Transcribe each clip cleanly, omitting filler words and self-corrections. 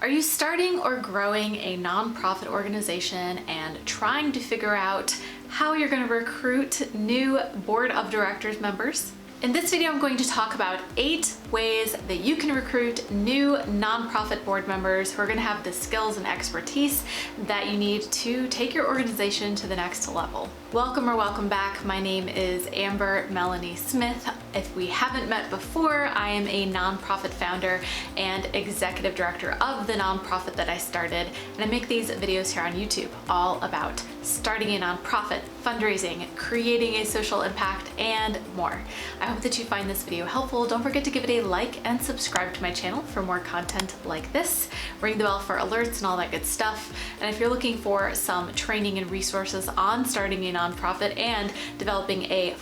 Are you starting or growing a nonprofit organization and trying to figure out how you're going to recruit new board of directors members? In this video, I'm going to talk about 8 ways that you can recruit new nonprofit board members who are going to have the skills and expertise that you need to take your organization to the next level. Welcome or welcome back. My name is Amber Melanie Smith. If we haven't met before, I am a nonprofit founder and executive director of the nonprofit that I started, and I make these videos here on YouTube all about starting a nonprofit, fundraising, creating a social impact, and more. I hope that you find this video helpful. Don't forget to give it a like and subscribe to my channel for more content like this. Ring the bell for alerts and all that good stuff. And if you're looking for some training and resources on starting a nonprofit and developing a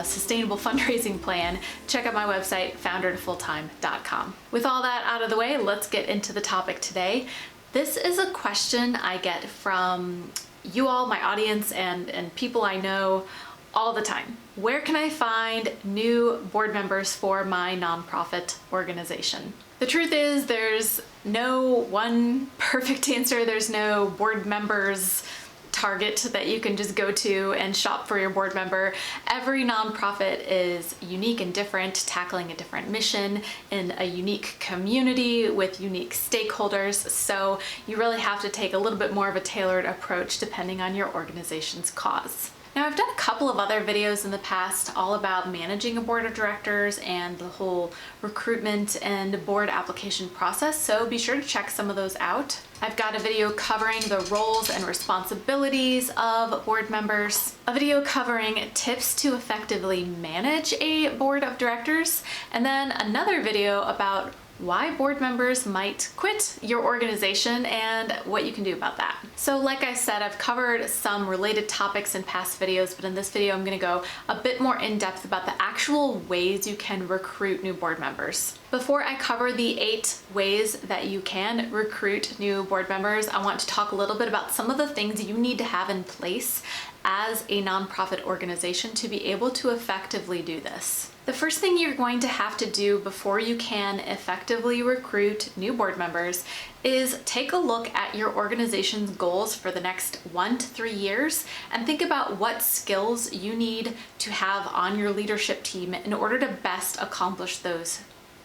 sustainable fundraising plan, check out my website, foundertofulltime.com. With all that out of the way, let's get into the topic today. This is a question I get from you all, my audience, and people I know all the time. Where can I find new board members for my nonprofit organization? The truth is, there's no one perfect answer. There's no board members target that you can just go to and shop for your board member. Every nonprofit is unique and different, tackling a different mission in a unique community with unique stakeholders. So you really have to take a little bit more of a tailored approach depending on your organization's cause. Now, I've done a couple of other videos in the past all about managing a board of directors and the whole recruitment and board application process, so be sure to check some of those out. I've got a video covering the roles and responsibilities of board members, a video covering tips to effectively manage a board of directors, and then another video about why board members might quit your organization and what you can do about that. So like I said, I've covered some related topics in past videos, but in this video I'm going to go a bit more in depth about the actual ways you can recruit new board members. Before I cover the 8 ways that you can recruit new board members, I want to talk a little bit about some of the things you need to have in place as a nonprofit organization to be able to effectively do this. The first thing you're going to have to do before you can effectively recruit new board members is take a look at your organization's goals for the next 1 to 3 years and think about what skills you need to have on your leadership team in order to best accomplish those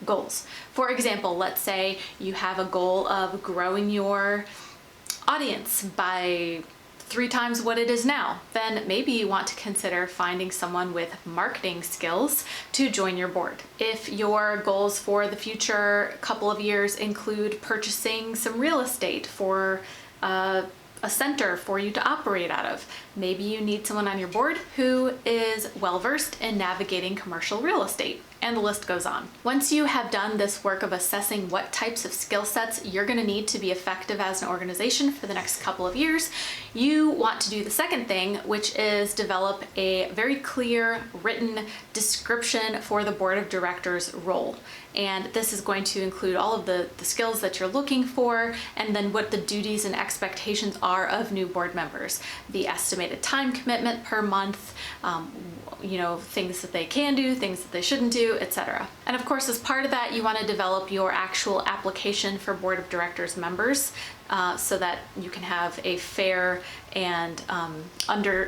goals. For example, let's say you have a goal of growing your audience by 3 times what it is now, then maybe you want to consider finding someone with marketing skills to join your board. If your goals for the future couple of years include purchasing some real estate for a center for you to operate out of, maybe you need someone on your board who is well-versed in navigating commercial real estate. And the list goes on. Once you have done this work of assessing what types of skill sets you're going to need to be effective as an organization for the next couple of years, you want to do the second thing, which is develop a very clear written description for the board of directors role. And this is going to include all of the skills that you're looking for, and then what the duties and expectations are of new board members. The estimated time commitment per month, things that they can do, things that they shouldn't do, etc. And of course, as part of that, you want to develop your actual application for board of directors members so that you can have a fair and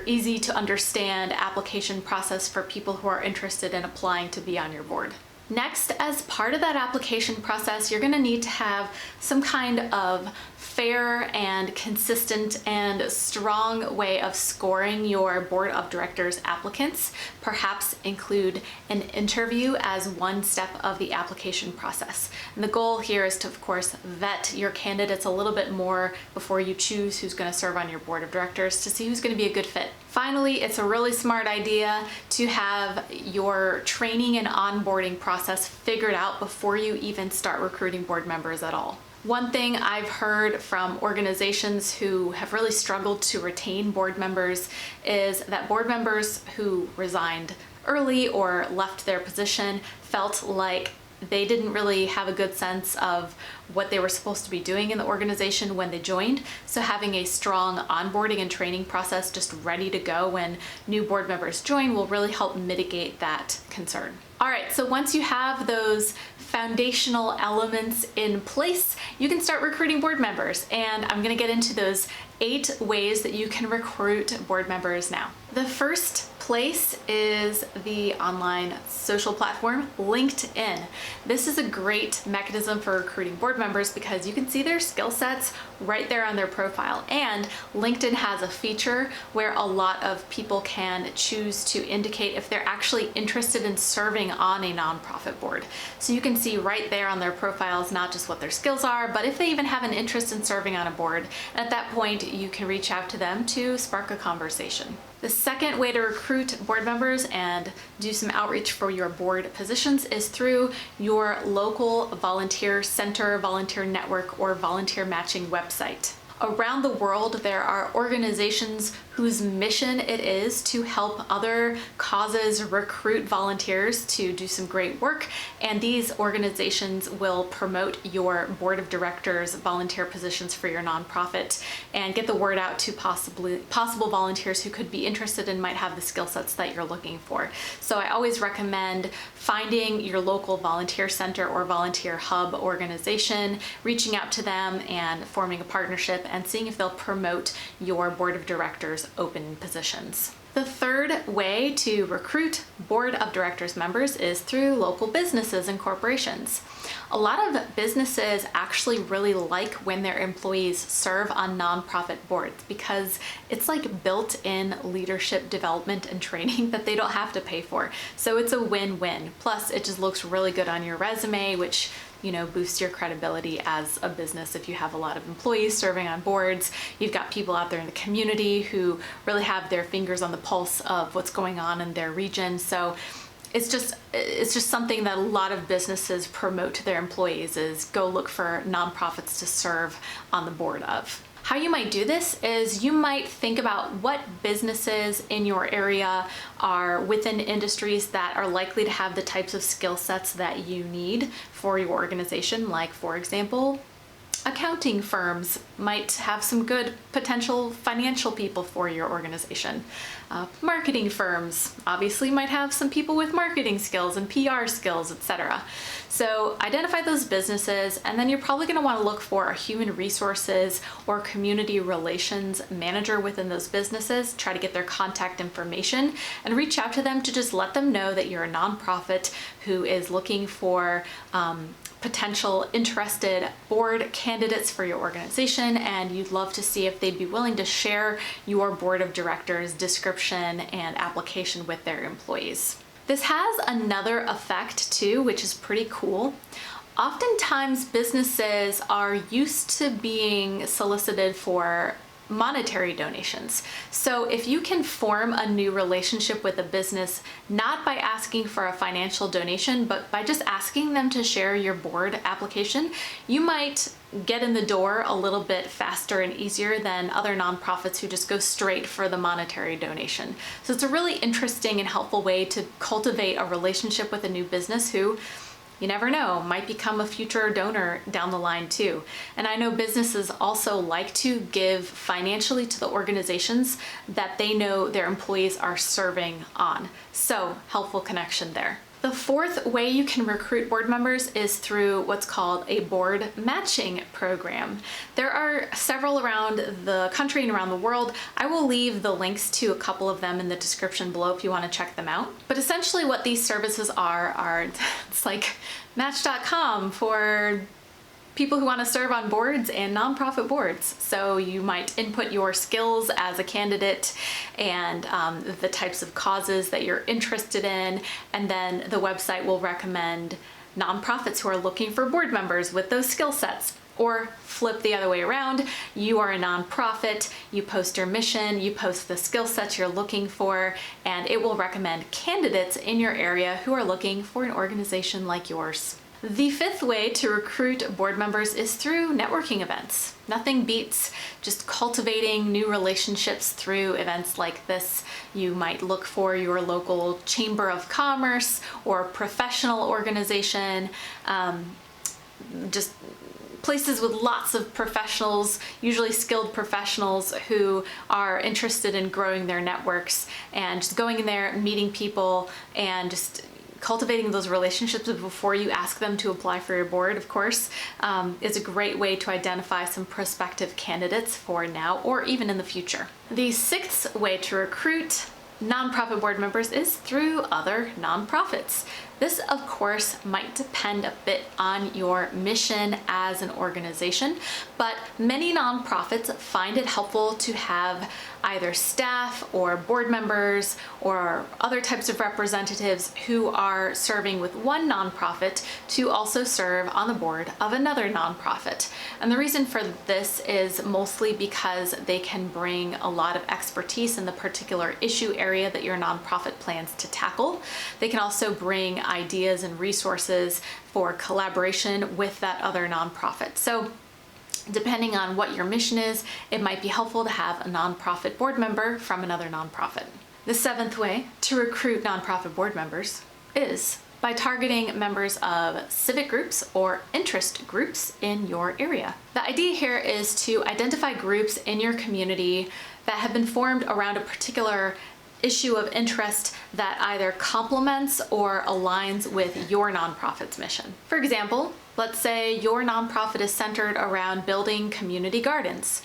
easy to understand application process for people who are interested in applying to be on your board. Next, as part of that application process, you're going to need to have some kind of fair and consistent and strong way of scoring your board of directors applicants. Perhaps include an interview as one step of the application process. And the goal here is to, of course, vet your candidates a little bit more before you choose who's going to serve on your board of directors to see who's going to be a good fit. Finally, it's a really smart idea to have your training and onboarding process figured out before you even start recruiting board members at all. One thing I've heard from organizations who have really struggled to retain board members is that board members who resigned early or left their position felt like they didn't really have a good sense of what they were supposed to be doing in the organization when they joined. So having a strong onboarding and training process just ready to go when new board members join will really help mitigate that concern. All right, so once you have those foundational elements in place, you can start recruiting board members. And I'm gonna get into those 8 ways that you can recruit board members now. The first place is the online social platform, LinkedIn. This is a great mechanism for recruiting board members because you can see their skill sets right there on their profile. And LinkedIn has a feature where a lot of people can choose to indicate if they're actually interested in serving on a nonprofit board. So you can see right there on their profiles, not just what their skills are, but if they even have an interest in serving on a board. And at that point, you can reach out to them to spark a conversation. The second way to recruit board members and do some outreach for your board positions is through your local volunteer center, volunteer network, or volunteer matching website. Around the world, there are organizations whose mission it is to help other causes recruit volunteers to do some great work. And these organizations will promote your board of directors volunteer positions for your nonprofit and get the word out to possible volunteers who could be interested and might have the skill sets that you're looking for. So I always recommend finding your local volunteer center or volunteer hub organization, reaching out to them and forming a partnership and seeing if they'll promote your board of directors open positions. The third way to recruit board of directors members is through local businesses and corporations. A lot of businesses actually really like when their employees serve on nonprofit boards because it's like built-in leadership development and training that they don't have to pay for. So it's a win-win. Plus, it just looks really good on your resume, which boosts your credibility as a business. If you have a lot of employees serving on boards, you've got people out there in the community who really have their fingers on the pulse of what's going on in their region. So it's just something that a lot of businesses promote to their employees is go look for nonprofits to serve on the board of. How you might do this is you might think about what businesses in your area are within industries that are likely to have the types of skill sets that you need for your organization. Like, for example, accounting firms might have some good potential financial people for your organization. Marketing firms obviously might have some people with marketing skills and PR skills, etc. So identify those businesses, and then you're probably going to want to look for a human resources or community relations manager within those businesses, try to get their contact information and reach out to them to just let them know that you're a nonprofit who is looking for potential interested board candidates for your organization, and you'd love to see if they'd be willing to share your board of directors description and application with their employees. This has another effect too, which is pretty cool. Oftentimes businesses are used to being solicited for monetary donations. So if you can form a new relationship with a business, not by asking for a financial donation, but by just asking them to share your board application, you might get in the door a little bit faster and easier than other nonprofits who just go straight for the monetary donation. So it's a really interesting and helpful way to cultivate a relationship with a new business who, you never know, might become a future donor down the line too. And I know businesses also like to give financially to the organizations that they know their employees are serving on. So helpful connection there. The fourth way you can recruit board members is through what's called a board matching program. There are several around the country and around the world. I will leave the links to a couple of them in the description below if you want to check them out. But essentially what these services are it's like Match.com for people who want to serve on boards and nonprofit boards. So you might input your skills as a candidate and the types of causes that you're interested in, and then the website will recommend nonprofits who are looking for board members with those skill sets. Or flip the other way around, you are a nonprofit, you post your mission, you post the skill sets you're looking for, and it will recommend candidates in your area who are looking for an organization like yours. The fifth way to recruit board members is through networking events. Nothing beats just cultivating new relationships through events like this. You might look for your local chamber of commerce or professional organization, just places with lots of professionals, usually skilled professionals who are interested in growing their networks, and just going in there, meeting people, and just cultivating those relationships before you ask them to apply for your board, of course, is a great way to identify some prospective candidates for now or even in the future. The sixth way to recruit nonprofit board members is through other nonprofits. This, of course, might depend a bit on your mission as an organization, but many nonprofits find it helpful to have either staff or board members or other types of representatives who are serving with one nonprofit to also serve on the board of another nonprofit. And the reason for this is mostly because they can bring a lot of expertise in the particular issue area that your nonprofit plans to tackle. They can also bring ideas and resources for collaboration with that other nonprofit. So depending on what your mission is, it might be helpful to have a nonprofit board member from another nonprofit. The seventh way to recruit nonprofit board members is by targeting members of civic groups or interest groups in your area. The idea here is to identify groups in your community that have been formed around a particular issue of interest that either complements or aligns with your nonprofit's mission. For example, let's say your nonprofit is centered around building community gardens.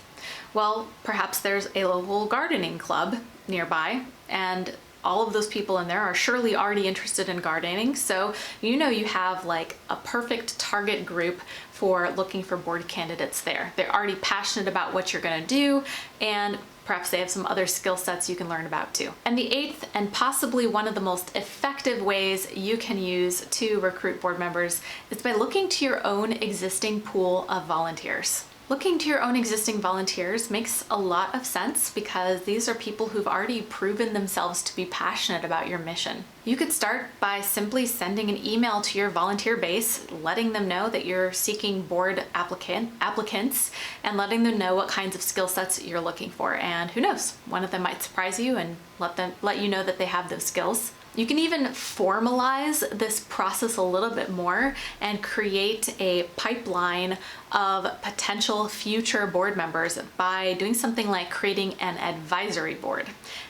Well, perhaps there's a local gardening club nearby, and all of those people in there are surely already interested in gardening, so you know you have like a perfect target group for looking for board candidates there. They're already passionate about what you're gonna do, and perhaps they have some other skill sets you can learn about too. And the eighth, and possibly one of the most effective ways you can use to recruit board members, is by looking to your own existing pool of volunteers. Looking to your own existing volunteers makes a lot of sense because these are people who've already proven themselves to be passionate about your mission. You could start by simply sending an email to your volunteer base, letting them know that you're seeking board applicants and letting them know what kinds of skill sets you're looking for. And who knows, one of them might surprise you and let you know that they have those skills. You can even formalize this process a little bit more and create a pipeline of potential future board members by doing something like creating an advisory board.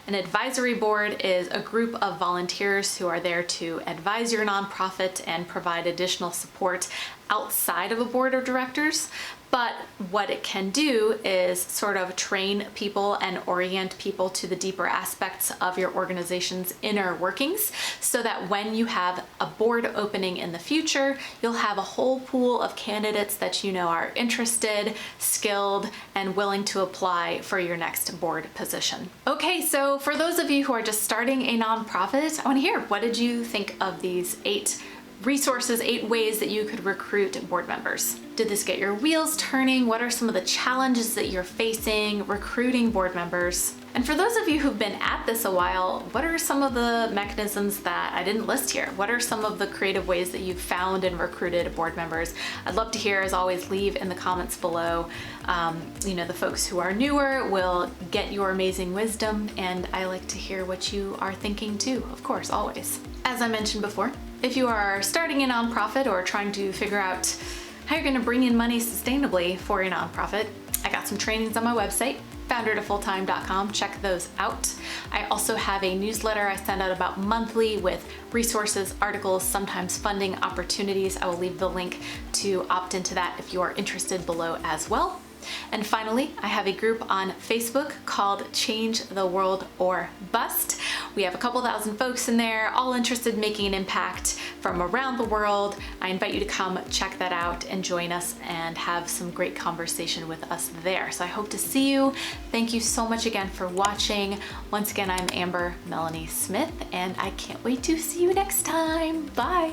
An advisory board is a group of volunteers who are there to advise your nonprofit and provide additional support outside of a board of directors. But what it can do is sort of train people and orient people to the deeper aspects of your organization's inner workings so that when you have a board opening in the future, you'll have a whole pool of candidates that you know are interested, skilled, and willing to apply for your next board position. Okay, so for those of you who are just starting a nonprofit, I want to hear, what did you think of these 8 resources, 8 ways that you could recruit board members? Did this get your wheels turning? What are some of the challenges that you're facing recruiting board members? And for those of you who've been at this a while, what are some of the mechanisms that I didn't list here? What are some of the creative ways that you've found and recruited board members? I'd love to hear. As always, leave in the comments below. The folks who are newer will get your amazing wisdom, and I like to hear what you are thinking too, of course, always. As I mentioned before, if you are starting a nonprofit or trying to figure out how you're going to bring in money sustainably for your nonprofit, I got some trainings on my website, foundertofulltime.com. Check those out. I also have a newsletter I send out about monthly with resources, articles, sometimes funding opportunities. I will leave the link to opt into that if you are interested below as well. And finally, I have a group on Facebook called Change the World or Bust. We have a couple thousand folks in there, all interested in making an impact from around the world. I invite you to come check that out and join us and have some great conversation with us there. So I hope to see you. Thank you so much again for watching. Once again, I'm Amber Melanie Smith, and I can't wait to see you next time. Bye.